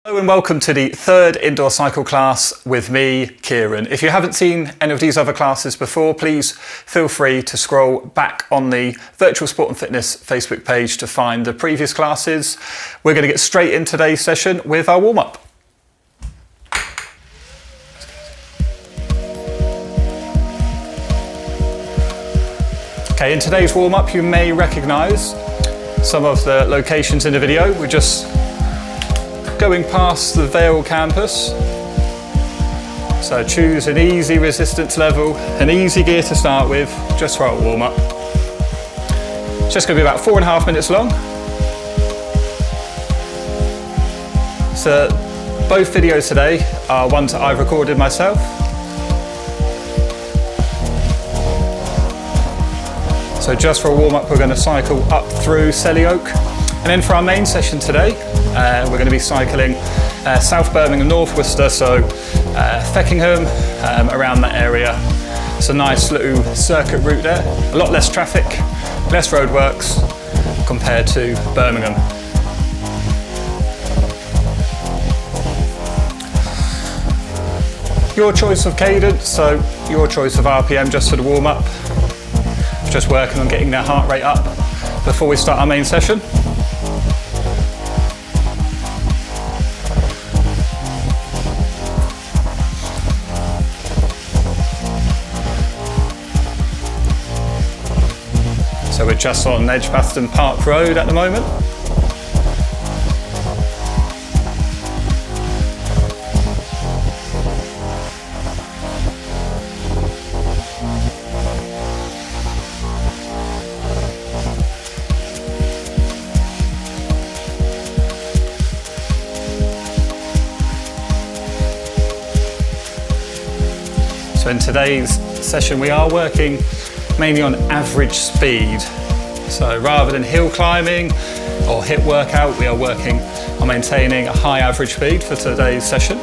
Hello and welcome to the third indoor cycle class with me, Kieron. If you haven't seen any of these other classes before, please feel free to scroll back on the Virtual Sport and Fitness Facebook page to find the previous classes. We're going to get straight into today's session with our warm-up. Okay, in today's warm-up you may recognise some of the locations in the video. We're just going past the Vale campus. So choose an easy resistance level, an easy gear to start with, just for our warm-up. It's just going to be about 4.5 minutes long. So both videos today are ones that I've recorded myself. So just for a warm-up, we're going to cycle up through Selly Oak. And then for our main session today, we're going to be cycling South Birmingham, North Worcester, so Feckenham, around that area. It's a nice little circuit route there, a lot less traffic, less roadworks compared to Birmingham. Your choice of cadence, so your choice of RPM just for the warm-up. Just working on getting their heart rate up before we start our main session. So we're just on Edgbaston Park Road at the moment. So in today's session we are working mainly on average speed. So rather than hill climbing or HIIT workout, we are working on maintaining a high average speed for today's session.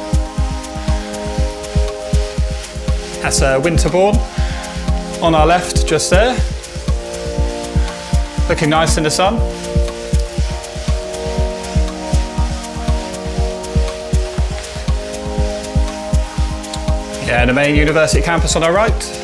That's Winterbourne on our left, just there. Looking nice in the sun. Yeah, and the main university campus on our right.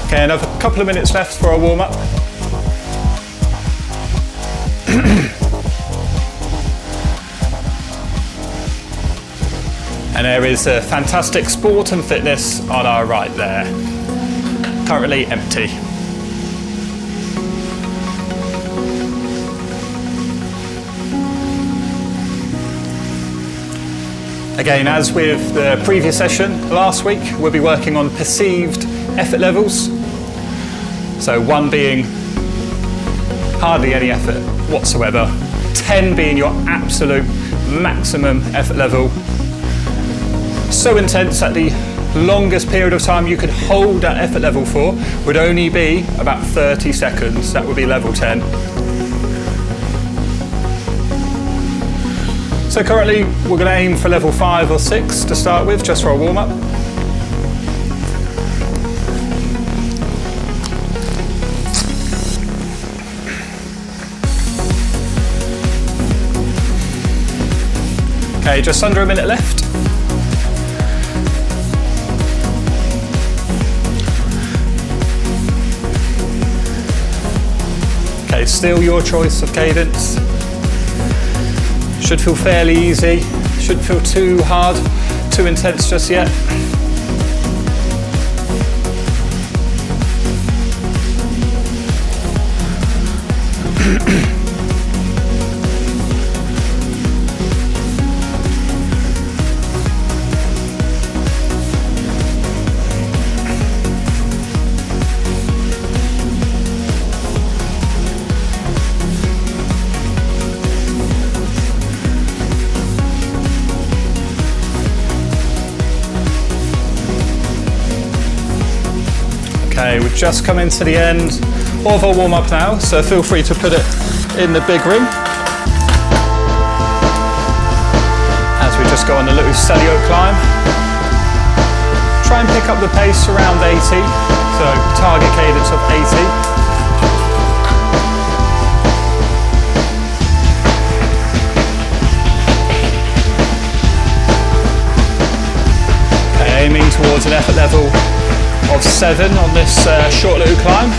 Okay, another couple of minutes left for our warm-up. And there is a fantastic sport and fitness on our right there. Currently empty. Again, as with the previous session last week, we'll be working on perceived effort levels. So 1 being hardly any effort whatsoever, 10 being your absolute maximum effort level. So intense that the longest period of time you could hold that effort level for would only be about 30 seconds. That would be level 10. So currently we're going to aim for level 5 or 6 to start with, just for a warm-up. Okay, just under a minute left. Okay, still your choice of cadence. Should feel fairly easy, shouldn't feel too hard, too intense just yet. Okay, we've just come into the end of our warm-up now, so feel free to put it in the big ring. As we just go on a little celio climb. Try and pick up the pace around 80, so target cadence of 80. Aiming towards an effort level of 7 on this short little climb.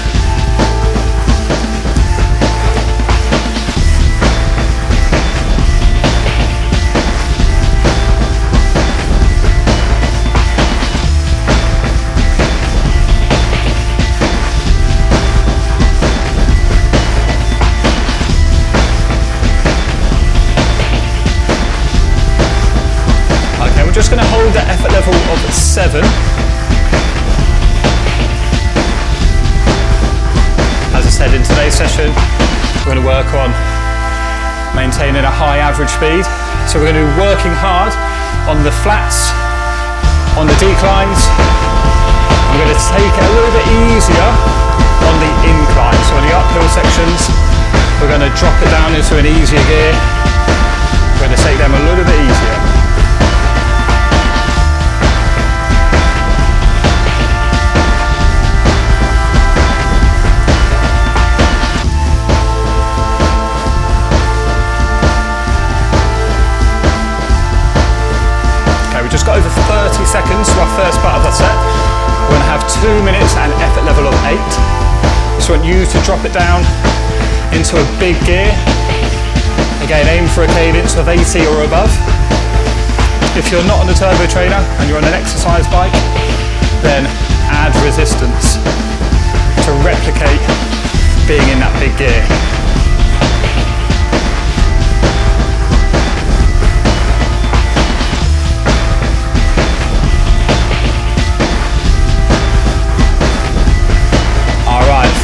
Just going to hold that effort level of 7. As I said, in today's session, we're going to work on maintaining a high average speed. So we're going to be working hard on the flats, on the declines. I'm going to take it a little bit easier on the incline. So on the uphill sections, we're going to drop it down into an easier gear. We're going to take them a little bit easier. Just got over 30 seconds to our first part of that set. We're going to have 2 minutes and effort level of 8. So I want you to drop it down into a big gear. Again, aim for a cadence of 80 or above. If you're not on a turbo trainer and you're on an exercise bike, then add resistance to replicate being in that big gear.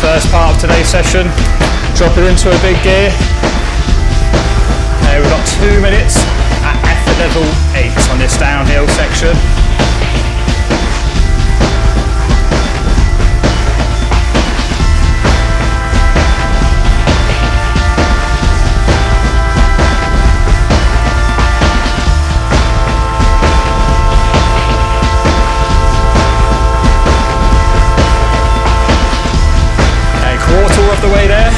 First part of today's session, drop it into a big gear. Okay, we've got 2 minutes at effort level 8 on this downhill section. Of the way there.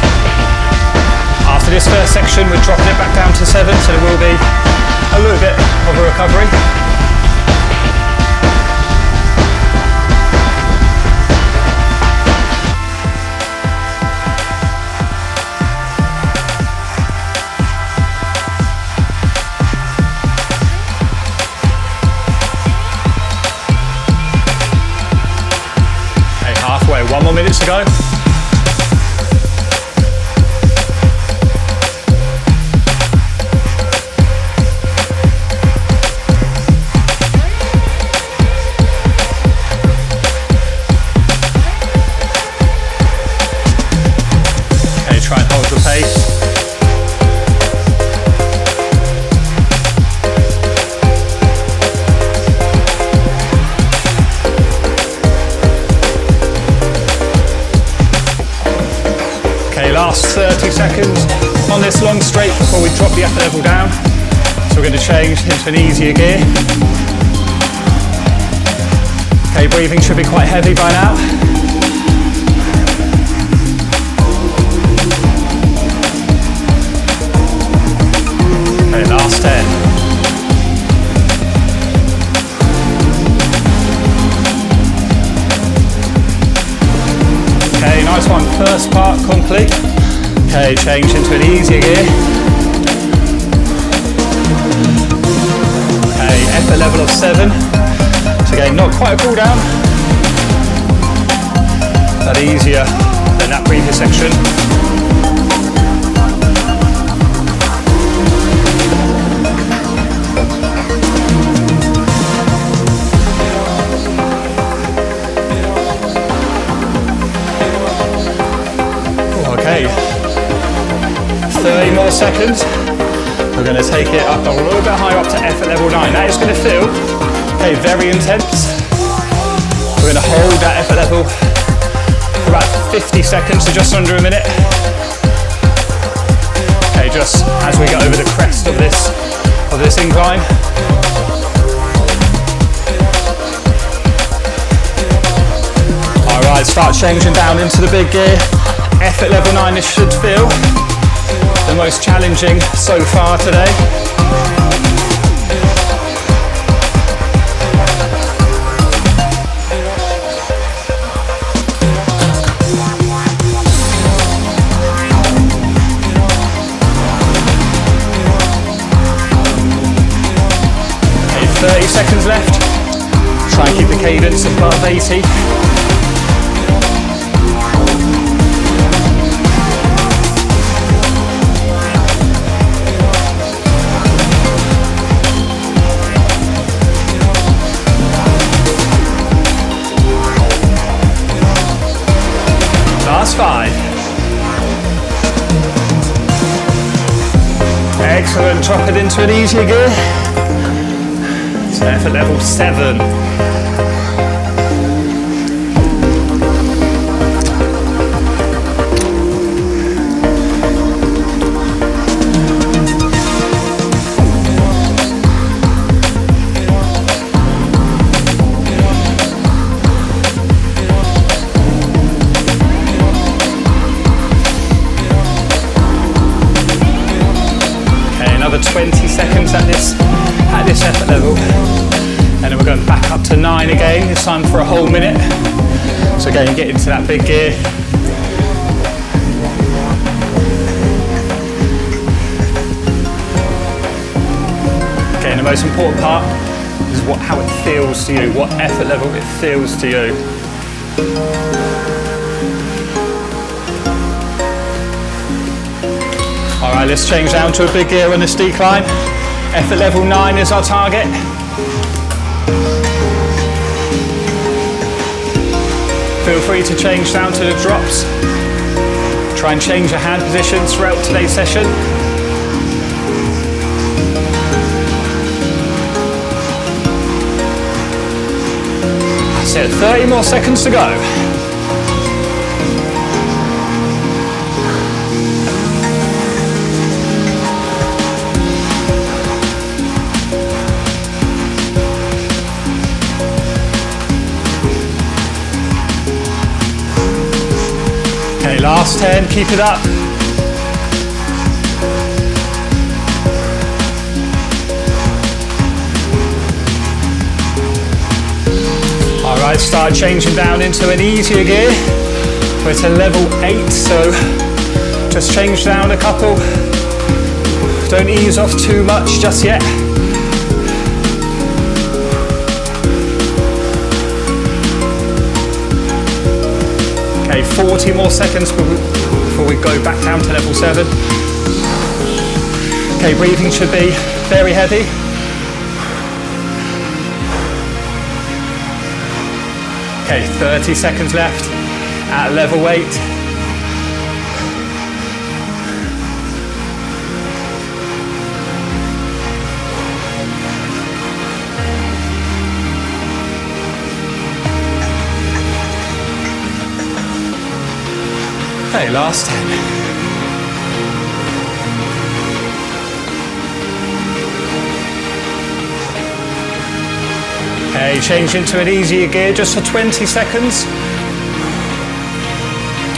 After this first section, we're dropping it back down to 7, so there will be a little bit of a recovery. Okay, halfway, 1 more minute to go. Try and hold the pace. Okay, last 30 seconds on this long straight before we drop the effort level down. So we're going to change into an easier gear. Okay, breathing should be quite heavy by now. Last 10. Okay, nice one. First part complete. Okay, change into an easier gear. Okay, effort level of 7. So again, not quite a cool down, but easier than that previous section. Okay, 30 more seconds. We're going to take it up a little bit higher, up to effort level 9. That is going to feel, okay, very intense. We're going to hold that effort level for about 50 seconds, so just under a minute. Okay, just as we get over the crest of this incline. Alright, start changing down into the big gear. Effort level 9, this should feel the most challenging so far today. Okay, 30 seconds left. Try and keep the cadence above 80. Last 5. Excellent, drop it into an easier gear. So effort level 7. Another 20 seconds at this effort level, and then we're going back up to 9 again, this time for a whole minute. So again, get into that big gear. Okay, and the most important part is how it feels to you, what effort level it feels to you. Alright, let's change down to a big gear on this decline. Effort level 9 is our target. Feel free to change down to the drops. Try and change your hand positions throughout today's session. That's it, 30 more seconds to go. Okay, last 10, keep it up. Alright, start changing down into an easier gear. We're to level 8, so just change down a couple. Don't ease off too much just yet. Okay, 40 more seconds before we go back down to level 7. Okay, breathing should be very heavy. Okay, 30 seconds left at level 8. Okay, last 10. Okay, change into an easier gear just for 20 seconds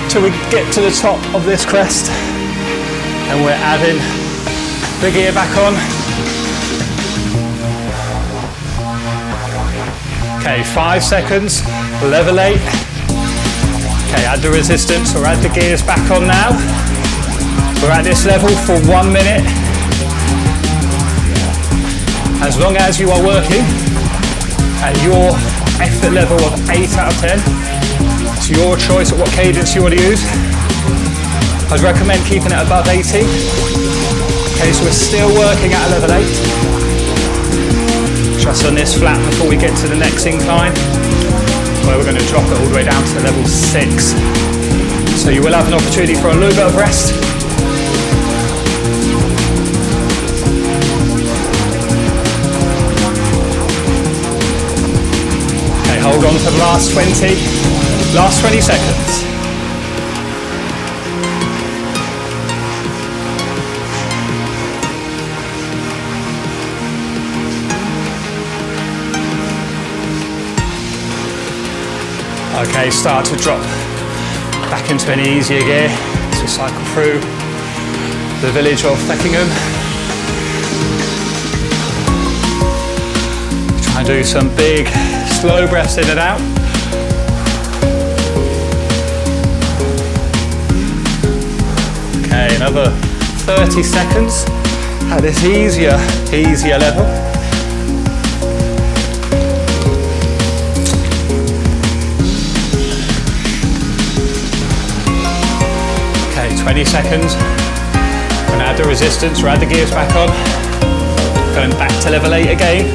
till we get to the top of this crest, and we're adding the gear back on. Okay, 5 seconds, level 8. Okay, add the resistance or add the gears back on now. We're at this level for 1 minute. As long as you are working at your effort level of 8 out of 10, it's your choice of what cadence you want to use. I'd recommend keeping it above 80. Okay, so we're still working at a level 8. Just on this flat before we get to the next incline, where we're going to drop it all the way down to level 6. So you will have an opportunity for a little bit of rest. Okay, hold on for the last 20 seconds. Okay, start to drop back into an easier gear as we cycle through the village of Feckingham. Try and do some big, slow breaths in and out. Okay, another 30 seconds at this easier level. Okay, 20 seconds. We're gonna add the resistance, or add the gears back on. Going back to level 8 again.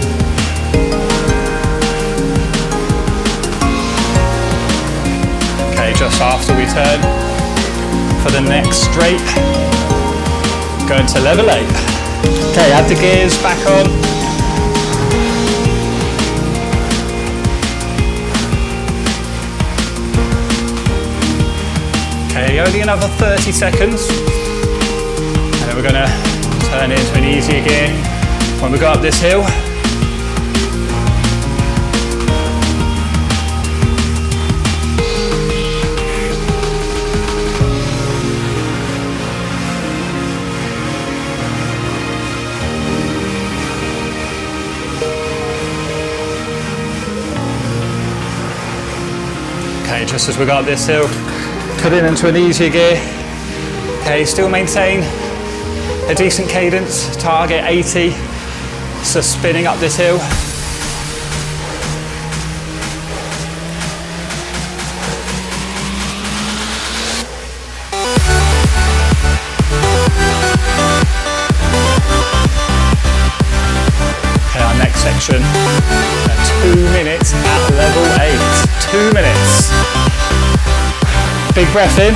Okay, just after we turn for the next straight, going to level 8. Okay, add the gears back on. Okay, only another 30 seconds. And then we're gonna turn into an easier gear when we go up this hill. Okay, just as we go up this hill, cut it into an easier gear. Okay, still maintain a decent cadence, target 80, so spinning up this hill. Okay, our next section, 2 minutes at level 8. 2 minutes. Big breath in,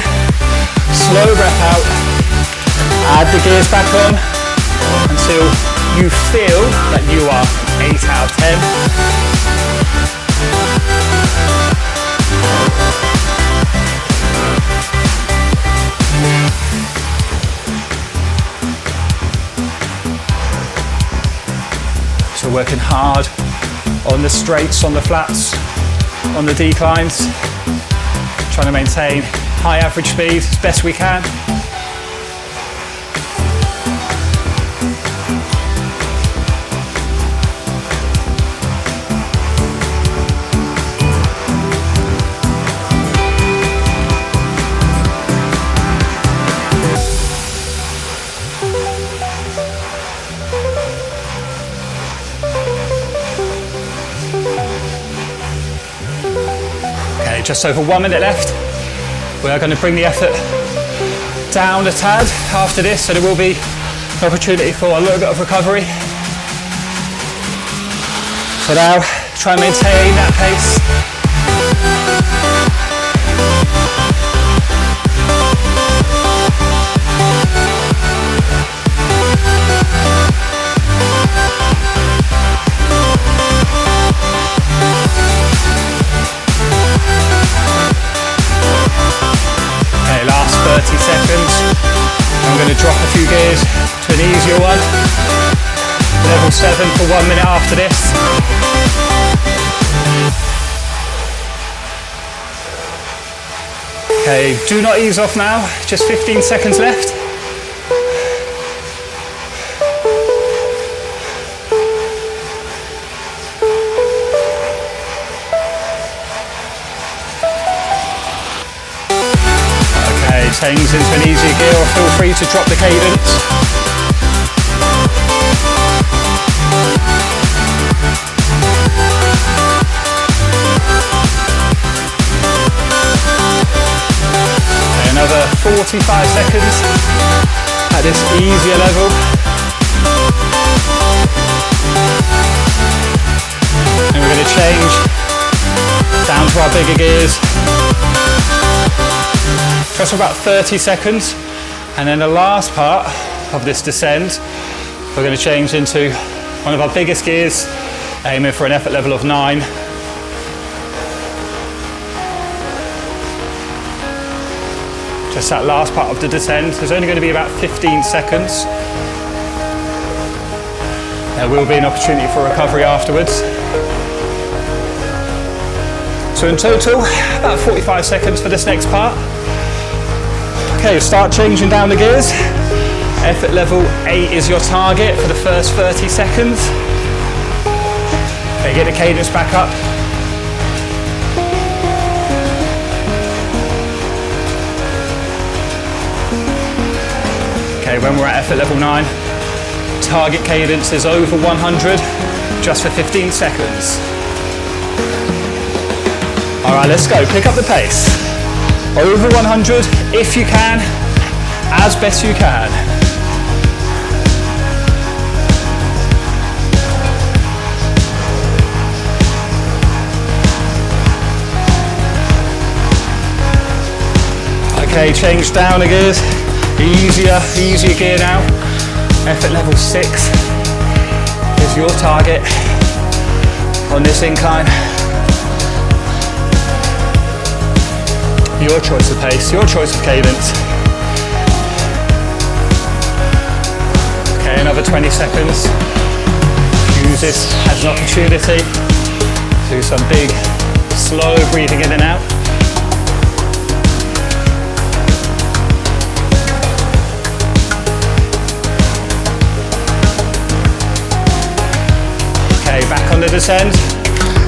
slow breath out. Add the gears back on until you feel that you are 8 out of 10. So working hard on the straights, on the flats, on the declines, trying to maintain high average speed as best we can. Just over 1 minute left. We are going to bring the effort down a tad after this, so there will be an opportunity for a little bit of recovery. So now, try and maintain that pace. Okay, last 30 seconds. I'm going to drop a few gears to an easier one. Level 7 for 1 minute after this. Okay, do not ease off now, just 15 seconds left. Okay, change into an easier gear, or feel free to drop the cadence. Another 45 seconds at this easier level. And we're going to change down to our bigger gears. Just for about 30 seconds. And then the last part of this descent, we're going to change into one of our biggest gears, aiming for an effort level of 9. Just that last part of the descent. There's only going to be about 15 seconds. There will be an opportunity for recovery afterwards. So in total, about 45 seconds for this next part. Okay, start changing down the gears. Effort level 8 is your target for the first 30 seconds. Okay, get the cadence back up. Okay, when we're at effort level 9, target cadence is over 100, just for 15 seconds. All right, let's go, pick up the pace. Over 100, if you can, as best you can. Okay, change down the gears. Easier gear now. Effort level 6 is your target on this incline. Your choice of pace, your choice of cadence. Okay, another 20 seconds. Use this as an opportunity to do some big, slow breathing in and out. Okay, back on the descent.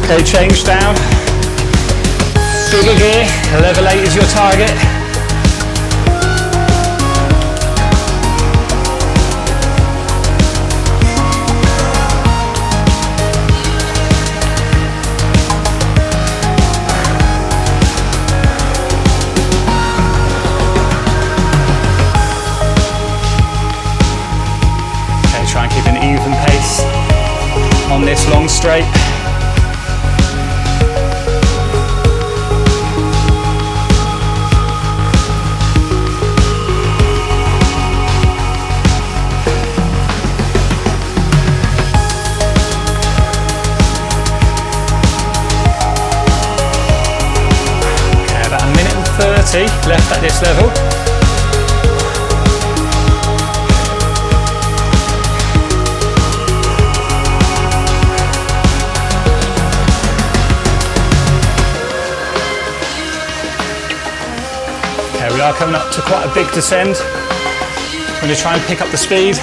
Okay, change down. Bigger gear, level 8 is your target. Okay, try and keep an even pace on this long straight. Left at this level. Okay, we are coming up to quite a big descend. I'm going to try and pick up the speed.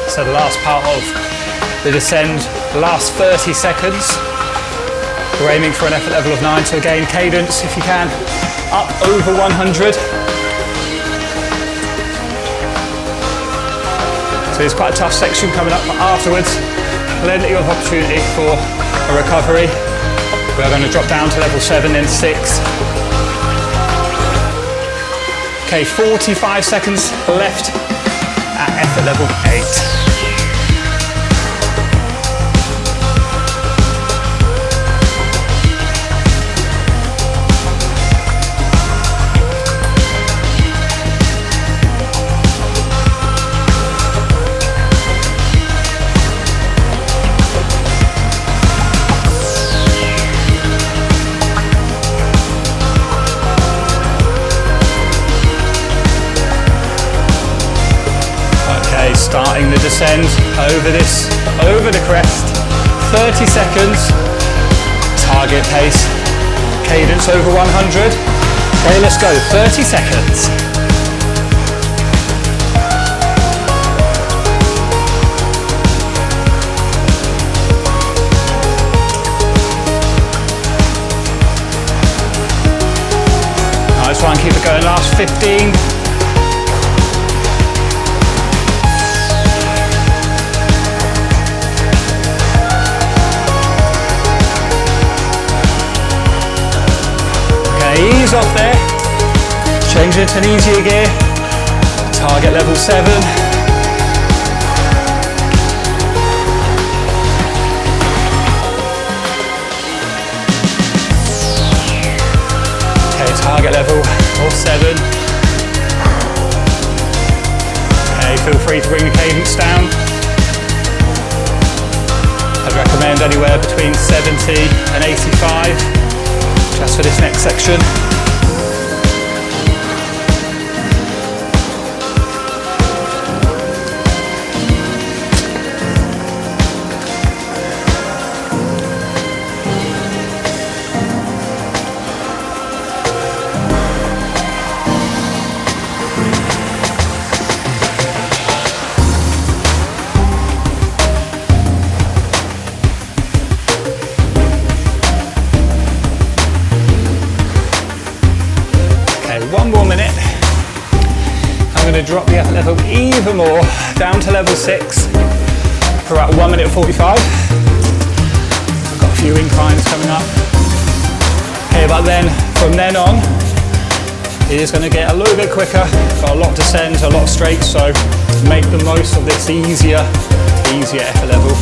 So the last part of the descend, the last 30 seconds. We're aiming for an effort level of 9, so again, cadence, if you can, up over 100. So it's quite a tough section coming up, but afterwards, plenty of opportunity for a recovery. We are going to drop down to level 7, then 6. Okay, 45 seconds left at effort level 8. Starting the descent over the crest, 30 seconds, target pace, cadence over 100. Okay, let's go, 30 seconds. Nice one, keep it going, last 15. Ease off there, change it to an easier gear, target level 7. Okay, target level of 7. Okay, feel free to bring the cadence down. I'd recommend anywhere between 70 and 85. Just for this next section. going to drop the effort level even more, down to level 6 for about 1 minute 45. I've got a few inclines coming up. Okay, but then from then on, it is going to get a little bit quicker. Got a lot of descents, a lot of straights, so make the most of this easier effort level.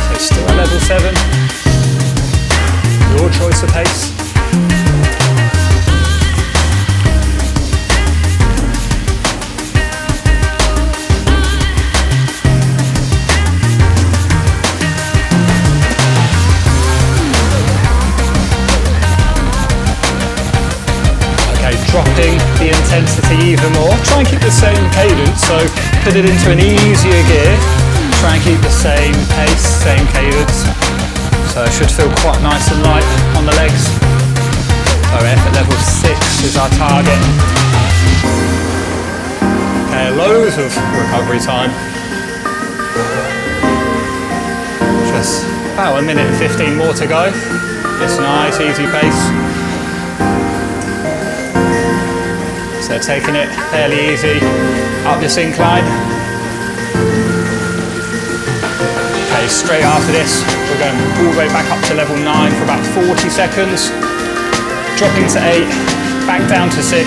So still at level 7. Your choice of pace. Dropping the intensity even more. Try and keep the same cadence, so put it into an easier gear. Try and keep the same pace, same cadence. So it should feel quite nice and light on the legs. So effort level 6 is our target. Okay, loads of recovery time. Just about 1 minute and 15 more to go. It's nice, easy pace. So taking it fairly easy up this incline. Okay, straight after this, we're going all the way back up to level 9 for about 40 seconds. Dropping to 8, back down to 6,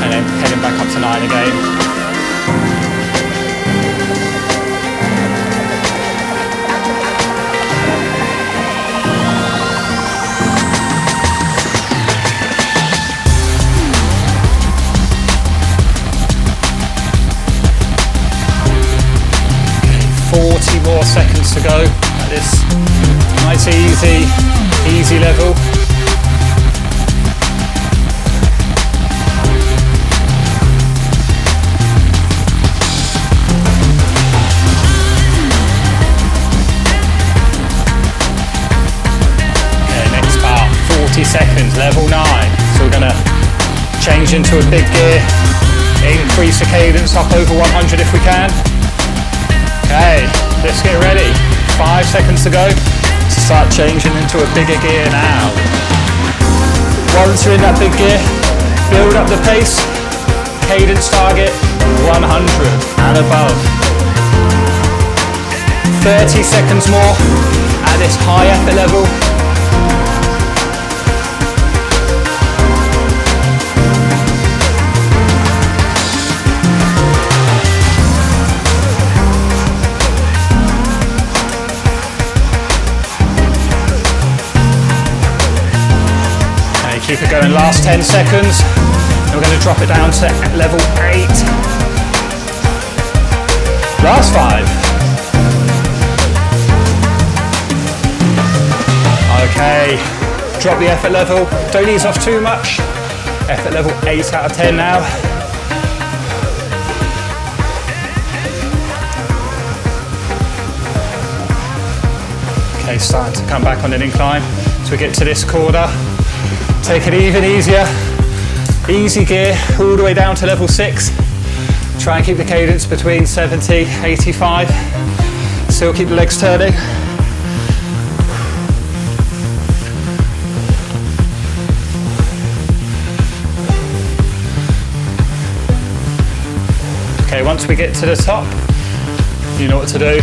and then heading back up to 9 again. 40 more seconds to go at this nice easy level. Okay, next part, 40 seconds, level 9. So we're gonna change into a big gear, increase the cadence up over 100 if we can. Okay, let's get ready. 5 seconds to go to start changing into a bigger gear now. Once you're in that big gear, build up the pace. Cadence target 100 and above. 30 seconds more at this high effort level. Keep it going, last 10 seconds. And we're going to drop it down to level 8. Last 5. Okay, drop the effort level. Don't ease off too much. Effort level 8 out of 10 now. Okay, starting to come back on an incline. So we get to this corner. Take it even easier, easy gear, all the way down to level 6. Try and keep the cadence between 70, 85. Still keep the legs turning. Okay, once we get to the top, you know what to do.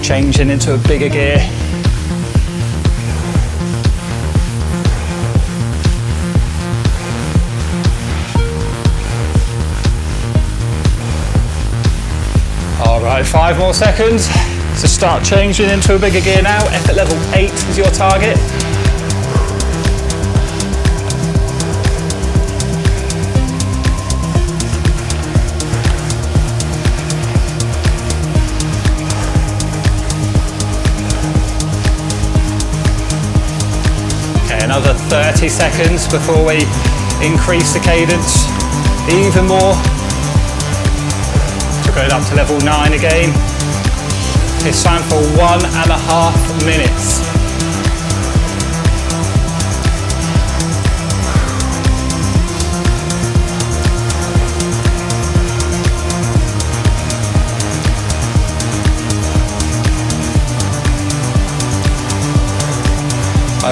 Changing into a bigger gear. Alright, 5 more seconds to start changing into a bigger gear now. Effort level 8 is your target. Okay, another 30 seconds before we increase the cadence even more. Going up to level 9 again. It's time for 1.5 minutes.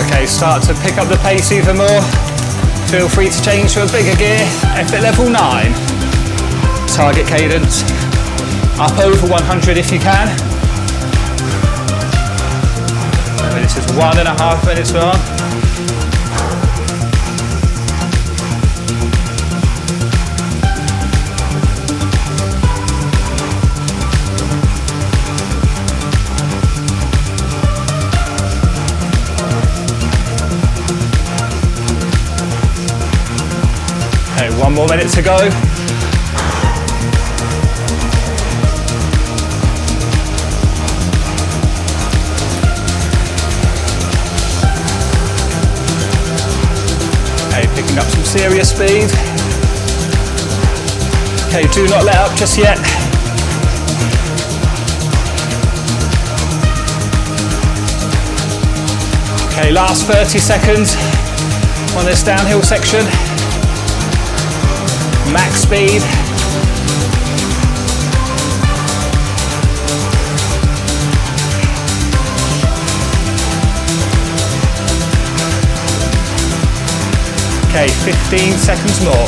Okay, start to pick up the pace even more. Feel free to change to a bigger gear, effort level 9. Target cadence, up over 100 if you can. Remember, this is 1.5 minutes long. Okay, 1 more minute to go. Okay, picking up some serious speed. Okay, do not let up just yet. Okay, last 30 seconds on this downhill section. Max speed. Okay, 15 seconds more.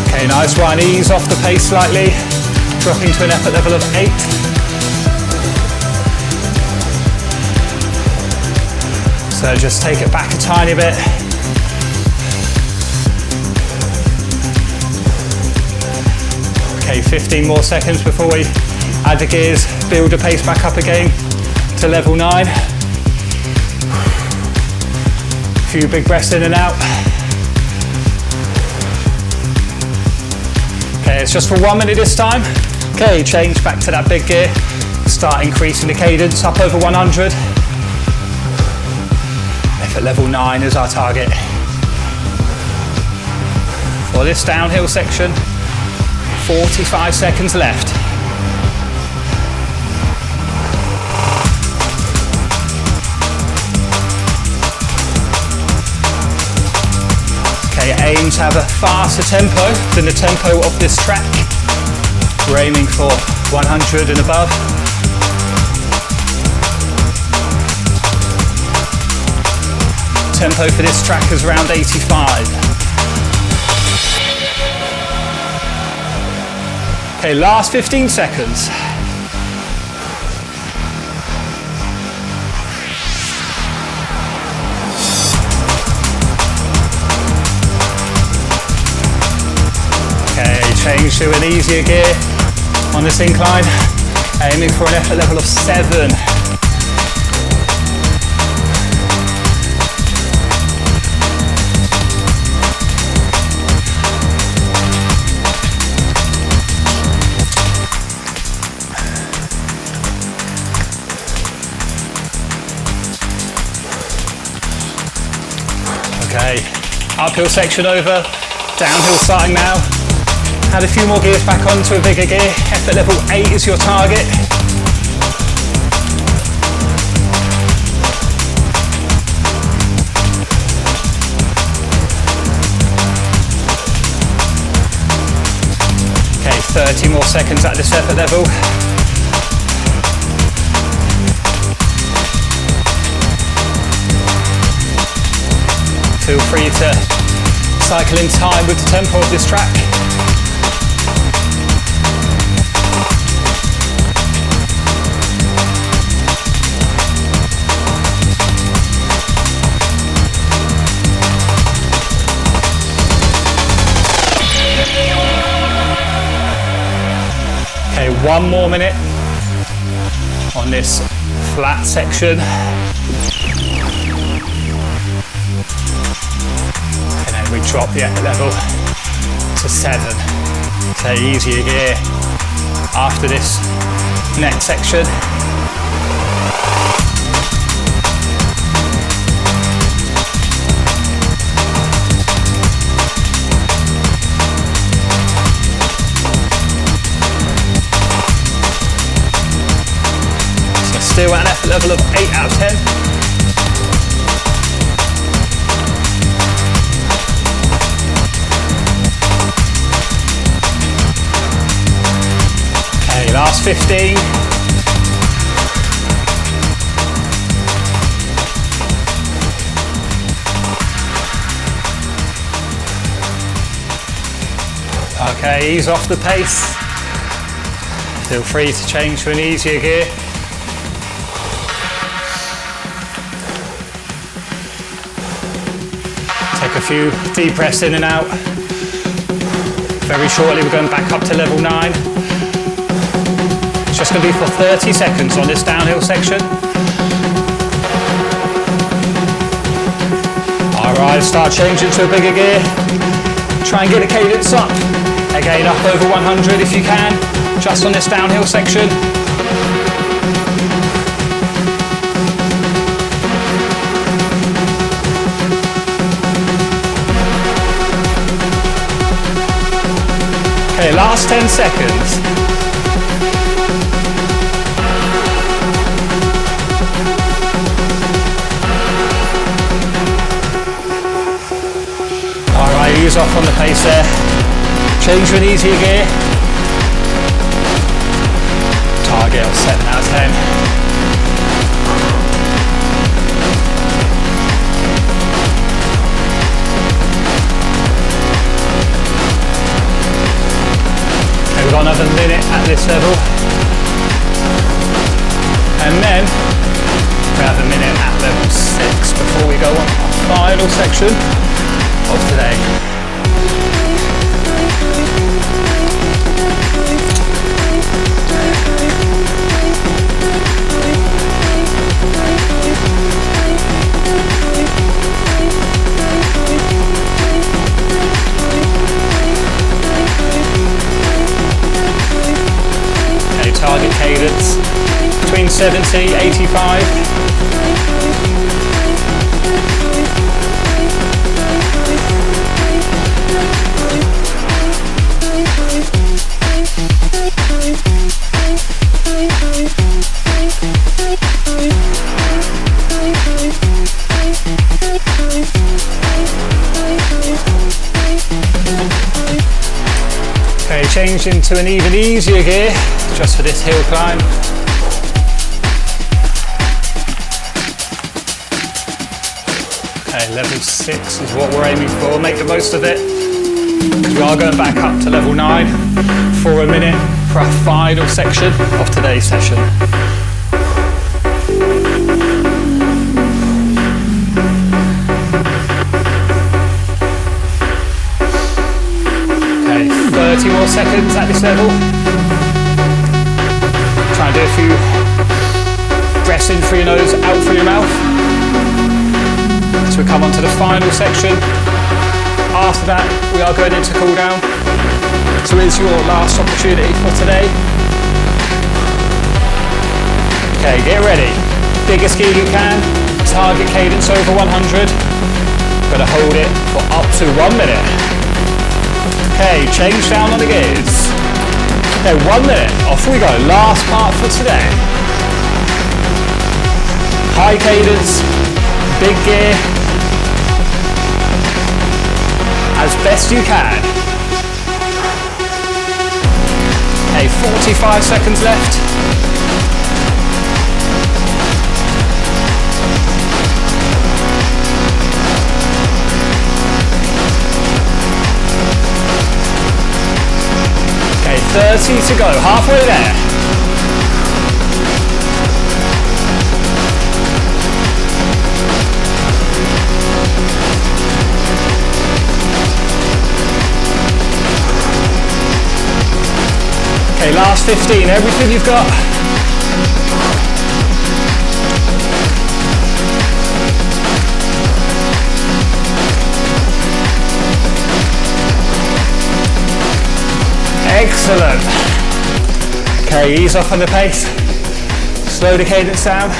Okay, nice one. Ease off the pace slightly, dropping to an effort level of 8. So just take it back a tiny bit. Okay, 15 more seconds before we add the gears, build the pace back up again to level 9. A few big breaths in and out. Okay, it's just for 1 minute this time. Okay, change back to that big gear. Start increasing the cadence up over 100. Effort level 9 is our target. For this downhill section, 45 seconds left. Okay, aim to have a faster tempo than the tempo of this track. We're aiming for 100 and above. Tempo for this track is around 85. Okay, last 15 seconds. Okay, change to an easier gear on this incline, aiming for an effort level of 7. Okay, uphill section over, downhill starting now. Add a few more gears back onto a bigger gear. Effort level 8 is your target. Okay, 30 more seconds at this effort level. Feel free to cycle in time with the tempo of this track. Okay, 1 more minute on this flat section. We drop the effort level to 7. Okay, easier gear after this next section. So still at an effort level of 8 out of 10. Last 15. Okay, ease off the pace. Feel free to change to an easier gear. Take a few deep breaths in and out. Very shortly we're going back up to level 9. It's just going to be for 30 seconds on this downhill section. Alright, start changing to a bigger gear. Try and get the cadence up. Again, up over 100 if you can, just on this downhill section. Okay, last 10 seconds. Alright, ease off on the pace there. Change to an easier gear. Target of 7 out of 10. Okay, we've got another minute at this level. And then we have a minute at level 6 before we go on our final section of today. Okay, target cadence between 70, 85. Okay, change into an even easier gear just for this hill climb. Okay, level 6 is what we're aiming for. Make the most of it. We are going back up to level 9 for a minute for our final section of today's session. Okay, 30 more seconds at this level. Try and do a few breaths in through your nose, out through your mouth. So we come on to the final section. After that, we are going into cool down. So here's your last opportunity for today. Okay, get ready. Biggest gear you can. Target cadence over 100. Gotta hold it for up to 1 minute. Okay, change down on the gears. Okay, 1 minute. Off we go. Last part for today. High cadence, big gear. As best you can. Okay, 45 seconds left. Okay, 30 to go, halfway there. Okay, last 15, everything you've got. Excellent. Okay, ease off on the pace. Slow the cadence down.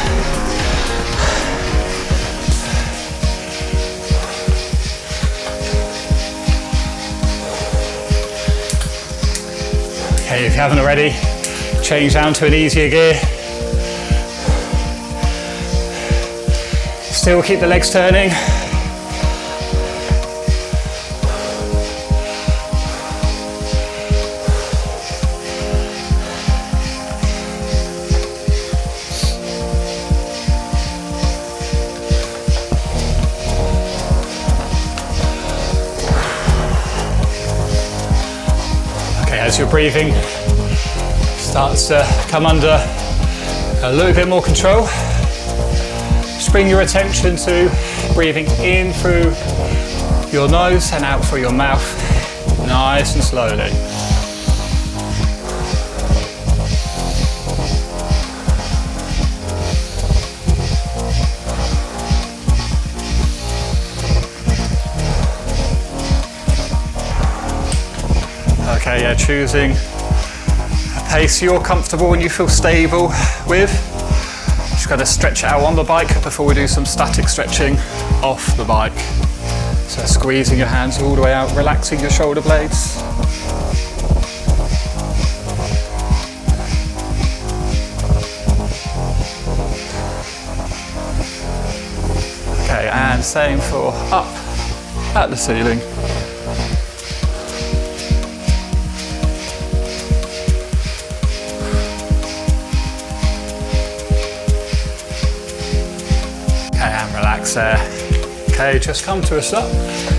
Okay, if you haven't already, change down to an easier gear. Still keep the legs turning. as your breathing starts to come under a little bit more control, just bring your attention to breathing in through your nose and out through your mouth, nice and slowly. Okay, yeah, choosing a pace you're comfortable and you feel stable with. Just got to stretch out on the bike before we do some static stretching off the bike. So squeezing your hands all the way out, relaxing your shoulder blades. Okay, and same for up at the ceiling. There. Okay, just come to a stop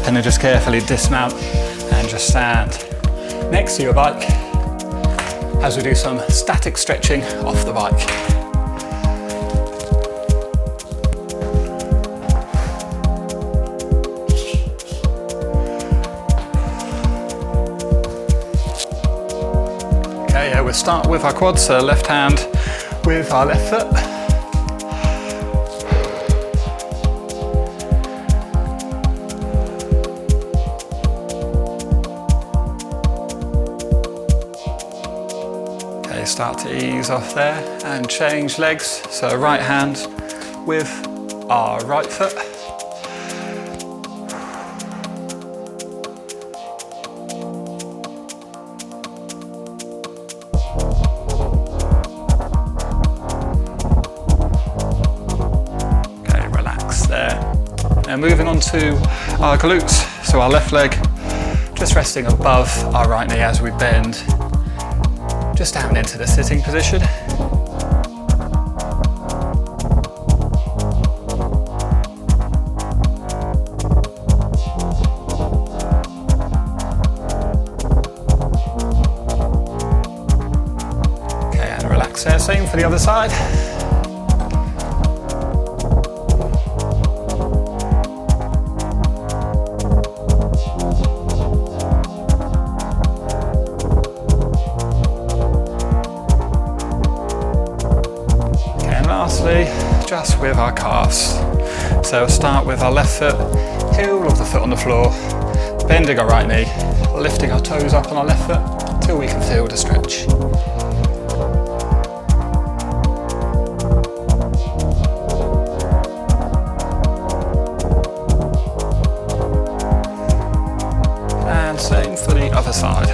and then just carefully dismount and just stand next to your bike as we do some static stretching off the bike. Okay, yeah, we'll start with our quads, so left hand with our left foot. Start to ease off there and change legs. So right hand with our right foot. Okay, relax there. Now moving on to our glutes. So our left leg just resting above our right knee as we bend just down into the sitting position. Okay, and relax there. Same for the other side. Lastly, just with our calves. So we'll start with our left foot, heel of the foot on the floor, bending our right knee, lifting our toes up on our left foot till we can feel the stretch. And same for the other side.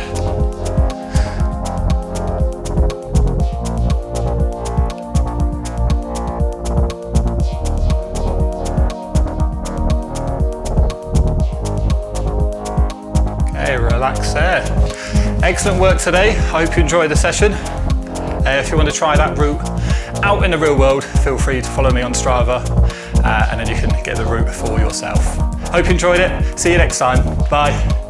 Relax there. Excellent work today. I hope you enjoyed the session. If you want to try that route out in the real world, feel free to follow me on Strava and then you can get the route for yourself. Hope you enjoyed it. See you next time. Bye.